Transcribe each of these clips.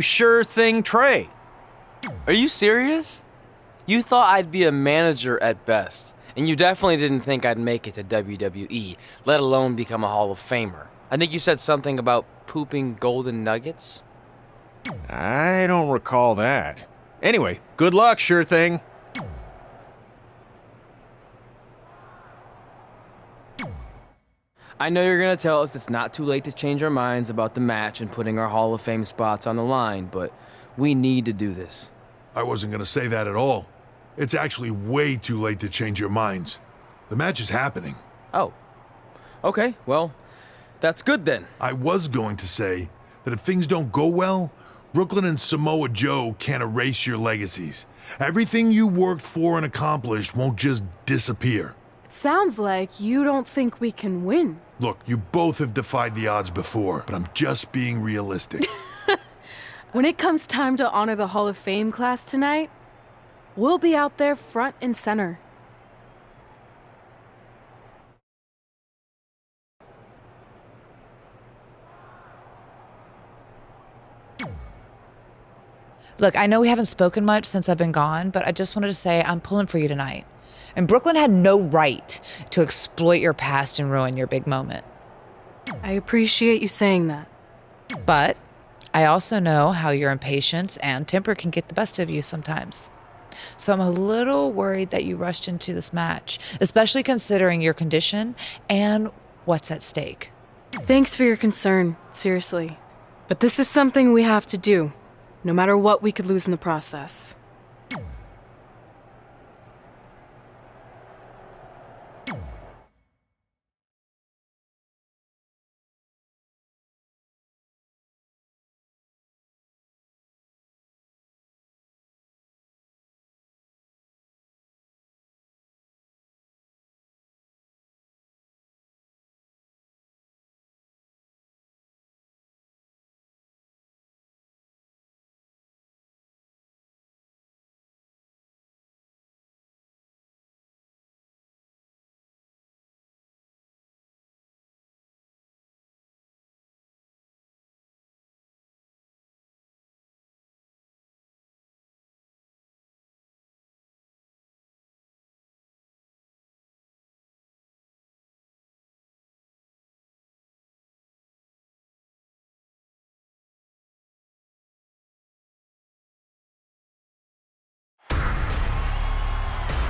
Sure thing trade. Are you serious? You thought I'd be a manager at best, and you definitely didn't think I'd make it to WWE, let alone become a Hall of Famer. I think you said something about pooping golden nuggets? I don't recall that. Anyway, good luck, sure thing. I know you're gonna tell us it's not too late to change our minds about the match and putting our Hall of Fame spots on the line, but we need to do this. I wasn't going to say that at all. It's actually way too late to change your minds. The match is happening. Oh. Okay, well, that's good then. I was going to say that if things don't go well, Brooklyn and Samoa Joe can't erase your legacies. Everything you worked for and accomplished won't just disappear. Sounds like you don't think we can win. Look, you both have defied the odds before, but I'm just being realistic. When it comes time to honor the Hall of Fame class tonight, we'll be out there front and center. Look, I know we haven't spoken much since I've been gone, but I just wanted to say I'm pulling for you tonight. And Brooklyn had no right to exploit your past and ruin your big moment. I appreciate you saying that. But I also know how your impatience and temper can get the best of you sometimes. So I'm a little worried that you rushed into this match, especially considering your condition and what's at stake. Thanks for your concern, seriously. But this is something we have to do, no matter what we could lose in the process.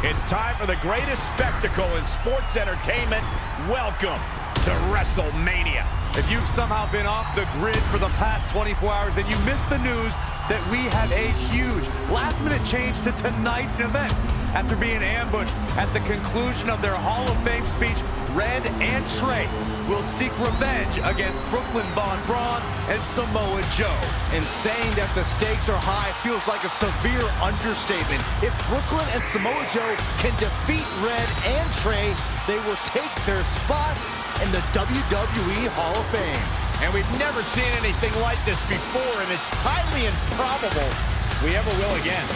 It's time for the greatest spectacle in sports entertainment. Welcome to WrestleMania. If you've somehow been off the grid for the past 24 hours, then you missed the news that we have a huge last-minute change to tonight's event. After being ambushed at the conclusion of their Hall of Fame speech, Red and Trey will seek revenge against Brooklyn Von Braun and Samoa Joe. And saying that the stakes are high feels like a severe understatement. If Brooklyn and Samoa Joe can defeat Red and Trey, they will take their spots in the WWE Hall of Fame. And we've never seen anything like this before, and it's highly improbable we ever will again.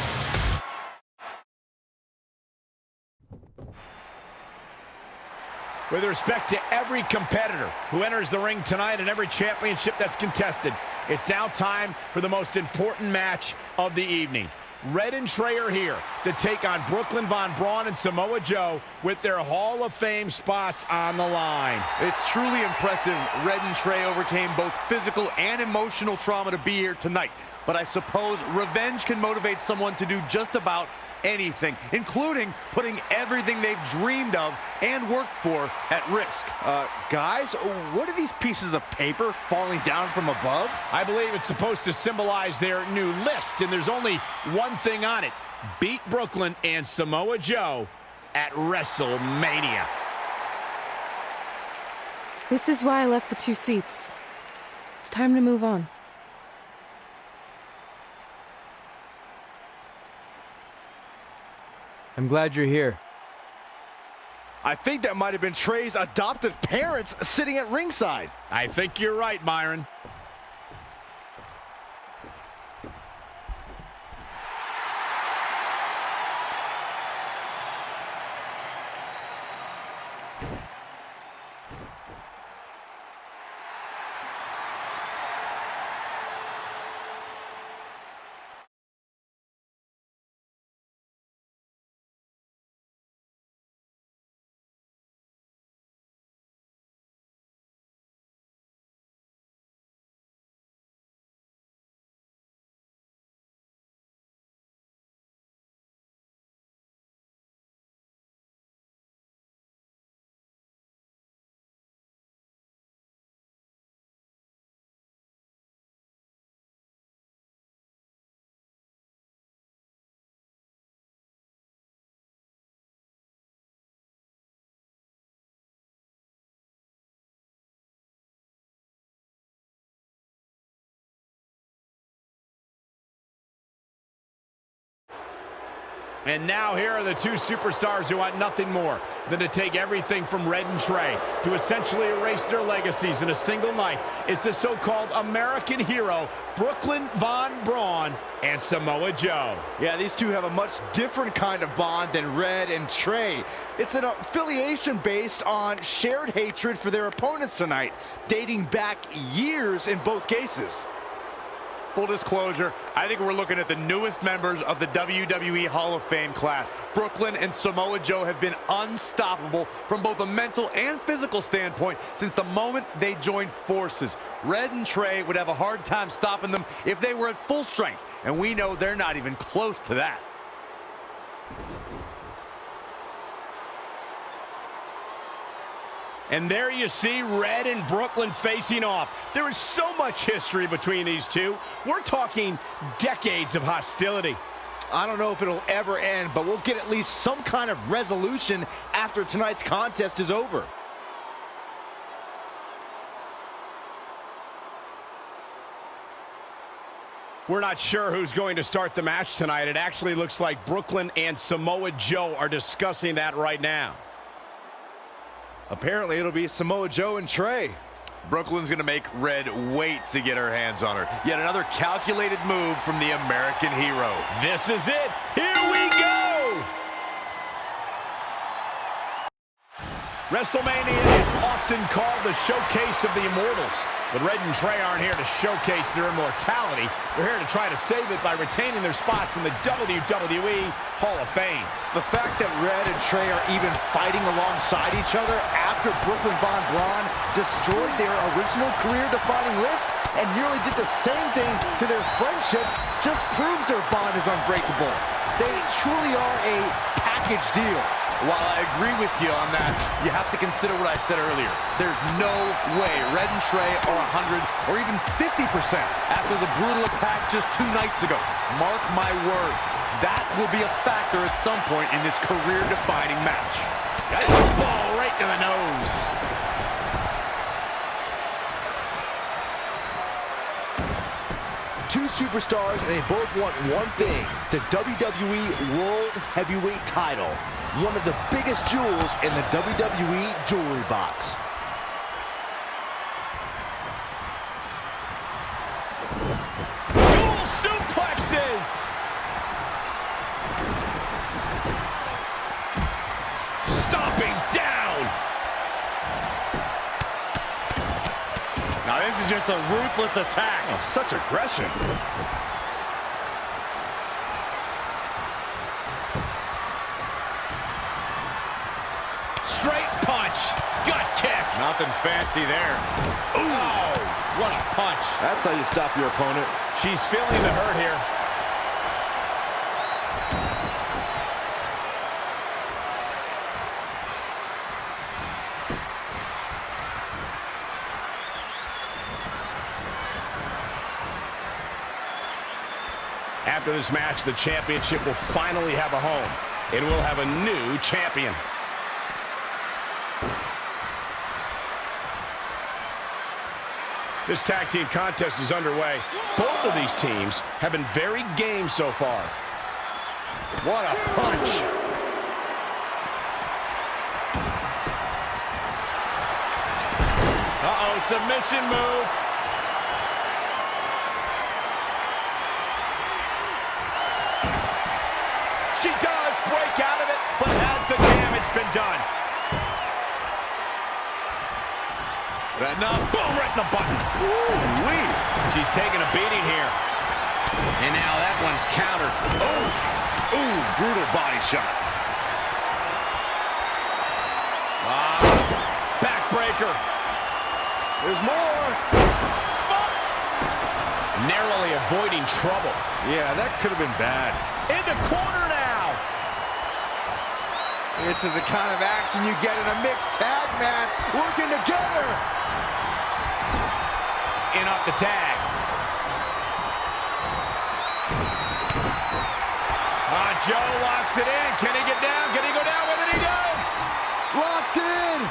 With respect to every competitor who enters the ring tonight and every championship that's contested, it's now time for the most important match of the evening. Red and Trey are here to take on Brooklyn Von Braun and Samoa Joe with their Hall of Fame spots on the line. It's truly impressive Red and Trey overcame both physical and emotional trauma to be here tonight. But I suppose revenge can motivate someone to do just about anything, including putting everything they've dreamed of and worked for at risk. Guys, what are these pieces of paper falling down from above? I believe it's supposed to symbolize their new list, and there's only one thing on it. Beat Brooklyn and Samoa Joe at WrestleMania. This is why I left the 2 seats. It's time to move on. I'm glad you're here. I think that might have been Trey's adoptive parents sitting at ringside. I think you're right, Myron. And now here are the two superstars who want nothing more than to take everything from Red and Trey to essentially erase their legacies in a single night. It's the so-called American hero, Brooklyn Von Braun and Samoa Joe. Yeah, these two have a much different kind of bond than Red and Trey. It's an affiliation based on shared hatred for their opponents tonight, dating back years in both cases. Full disclosure, I think we're looking at the newest members of the WWE Hall of Fame class. Brooklyn and Samoa Joe have been unstoppable from both a mental and physical standpoint since the moment they joined forces. Red and Trey would have a hard time stopping them if they were at full strength, and we know they're not even close to that. And there you see Red and Brooklyn facing off. There is so much history between these two. We're talking decades of hostility. I don't know if it'll ever end, but we'll get at least some kind of resolution after tonight's contest is over. We're not sure who's going to start the match tonight. It actually looks like Brooklyn and Samoa Joe are discussing that right now. Apparently, it'll be Samoa Joe and Trey. Brooklyn's gonna make Red wait to get her hands on her. Yet another calculated move from the American hero. This is it. Here we go. WrestleMania is often called the showcase of the immortals. But Red and Trey aren't here to showcase their immortality. They're here to try to save it by retaining their spots in the WWE Hall of Fame. The fact that Red and Trey are even fighting alongside each other after Brooklyn Von Braun destroyed their original career-defining list and nearly did the same thing to their friendship just proves their bond is unbreakable. They truly are a package deal. While I agree with you on that, you have to consider what I said earlier. There's no way Red and Trey are 100 or even 50% after the brutal attack just 2 nights ago. Mark my words, that will be a factor at some point in this career-defining match. Got the ball right to the nose. Two superstars, and they both want one thing, the WWE World Heavyweight title. One of the biggest jewels in the WWE jewelry box. Dual suplexes. Stomping down. Now this is just a ruthless attack. Oh, such aggression. Straight punch. Gut kick. Nothing fancy there. Ooh. Oh, what a punch. That's how you stop your opponent. She's feeling the hurt here. After this match, the championship will finally have a home. It will have a new champion. This tag team contest is underway. Both of these teams have been very game so far. What a punch. Uh-oh, submission move. She does break out of it, but has the damage been done? Now, boom, right in the button. Ooh-wee. She's taking a beating here. And now that one's countered. Oh, ooh, brutal body shot. Backbreaker. There's more. Narrowly avoiding trouble. Yeah, that could have been bad. In the corner now. This is the kind of action you get in a mixed tag match, working together. In off the tag. Joe locks it in. Can he get down? Can he go down with it? He does. Locked in.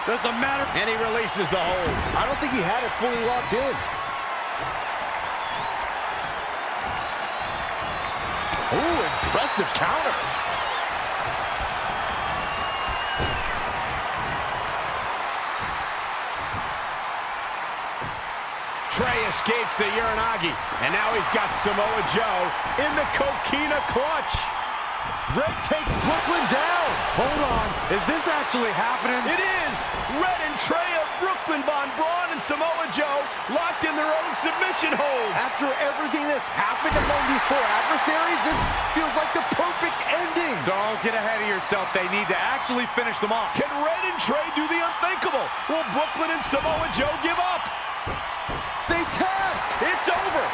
Doesn't matter. And he releases the hold. I don't think he had it fully locked in. Ooh, impressive counter. Trey escapes the Uranagi, and now he's got Samoa Joe in the Coquina clutch. Red takes Brooklyn down. Hold on, is this actually happening? It is! Red and Trey of Brooklyn, Von Braun and Samoa Joe locked in their own submission holds. After everything that's happened among these four adversaries, this feels like the perfect ending. Don't get ahead of yourself. They need to actually finish them off. Can Red and Trey do the unthinkable? Will Brooklyn and Samoa Joe give up? They tapped. It's over.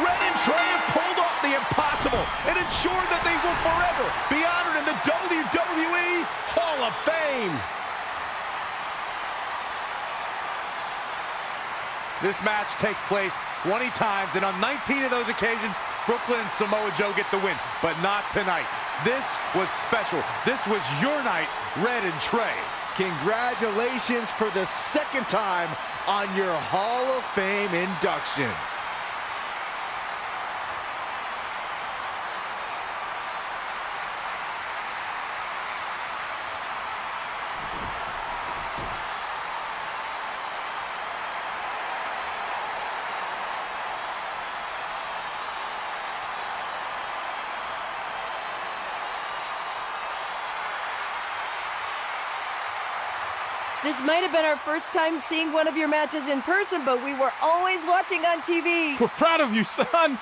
Red and Trey have pulled off the impossible and ensured that they will forever be honored in the WWE Hall of Fame. This match takes place 20 times, and on 19 of those occasions, Brooklyn and Samoa Joe get the win, but not tonight. This was special. This was your night, Red and Trey. Congratulations for the second time on your Hall of Fame induction. This might have been our first time seeing one of your matches in person, but we were always watching on TV. We're proud of you, son.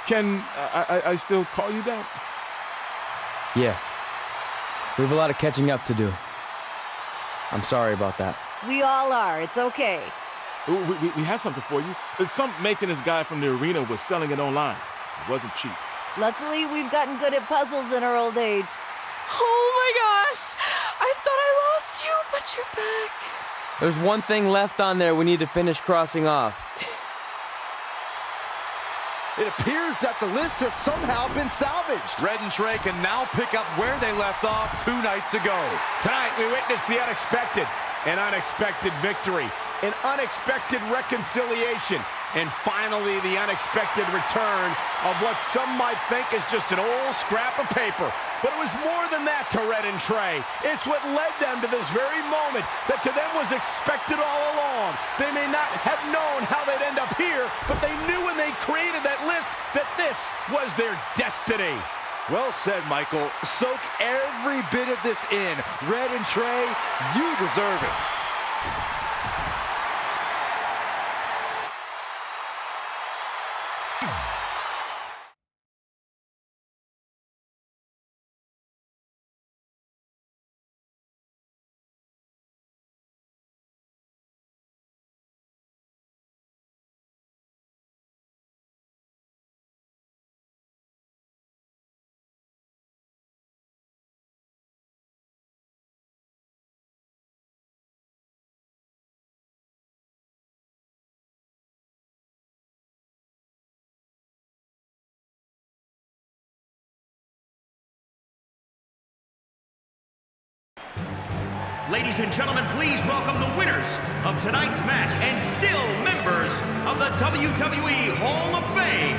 Can I still call you that? Yeah. We have a lot of catching up to do. I'm sorry about that. We all are. It's okay. We have something for you. Some maintenance guy from the arena was selling it online. It wasn't cheap. Luckily, we've gotten good at puzzles in our old age. Oh my gosh! I thought I lost you, but you're back. There's one thing left on there we need to finish crossing off. It appears that the list has somehow been salvaged. Red and Trey can now pick up where they left off 2 nights ago. Tonight, we witnessed the unexpected, an unexpected victory, an unexpected reconciliation, and finally the unexpected return of what some might think is just an old scrap of paper. But it was more than that to Red and Trey. It's what led them to this very moment that to them was expected all along. They may not have known how they'd end up here, but they knew when they created that list that this was their destiny. Well said, Michael. Soak every bit of this in. Red and Trey, you deserve it. Ladies and gentlemen, please welcome the winners of tonight's match and still members of the WWE Hall of Fame,